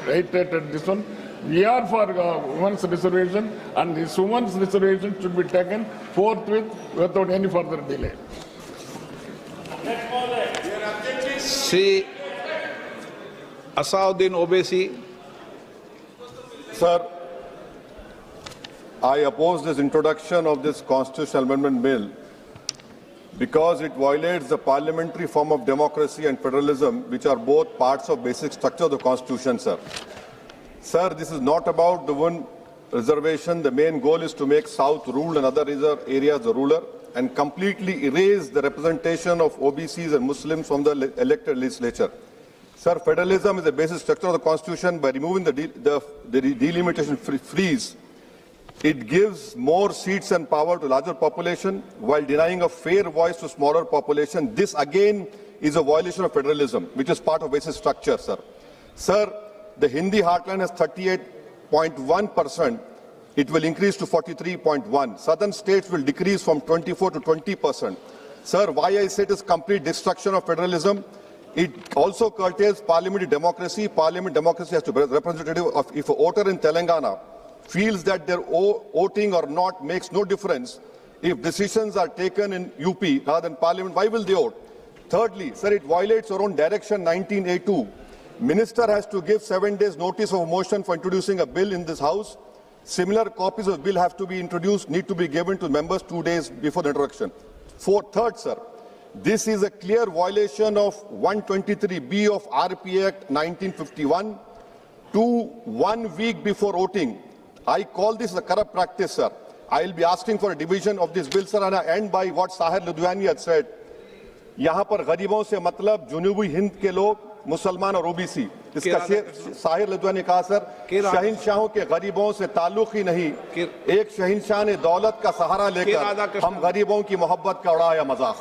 reiterated this one. We are for women's reservation, and this women's reservation should be taken forthwith without any further delay. Sri Asauddin Owaisi. Sir, I oppose this introduction of this constitutional amendment bill because it violates the parliamentary form of democracy and federalism, which are both parts of basic structure of the Constitution, sir. Sir, this is not about the one reservation. The main goal is to make South rule and other areas the ruler and completely erase the representation of OBCs and Muslims from the elected legislature. Sir, federalism is the basic structure of the Constitution. By removing the delimitation freeze, it gives more seats and power to larger population while denying a fair voice to smaller population. This again is a violation of federalism, which is part of basic structure, sir. Sir, the Hindi heartland has 38.1%. It will increase to 43.1%. Southern states will decrease from 24 to 20%. Sir, why I say it is complete destruction of federalism? It also curtails parliamentary democracy. Parliament democracy has to be representative of, if a voter in Telangana feels that their voting or not makes no difference, if decisions are taken in UP rather than Parliament, why will they vote? Thirdly, sir, it violates our own Direction 19A2. Minister has to give 7 days notice of motion for introducing a bill in this House. Similar copies of the bill have to be introduced, need to be given to members 2 days before the introduction. Third, sir, this is a clear violation of 123B of RP Act 1951 to 1 week before voting. I call this a corrupt practice, sir. I will be asking for a division of this bill, sir, and I end by what Sahir Ludhiani had said. यहाँ पर गरीबों से मतलब जुनूबी हिंद के लोग, मुसलमान और OBC, इसका साहिर लुधियानी ने कहा सर, शहंशाहों के गरीबों से ताल्लुक ही नहीं, एक शहंशाह ने दौलत का सहारा लेकर हम गरीबों की मोहब्बत का उड़ाया मजाक।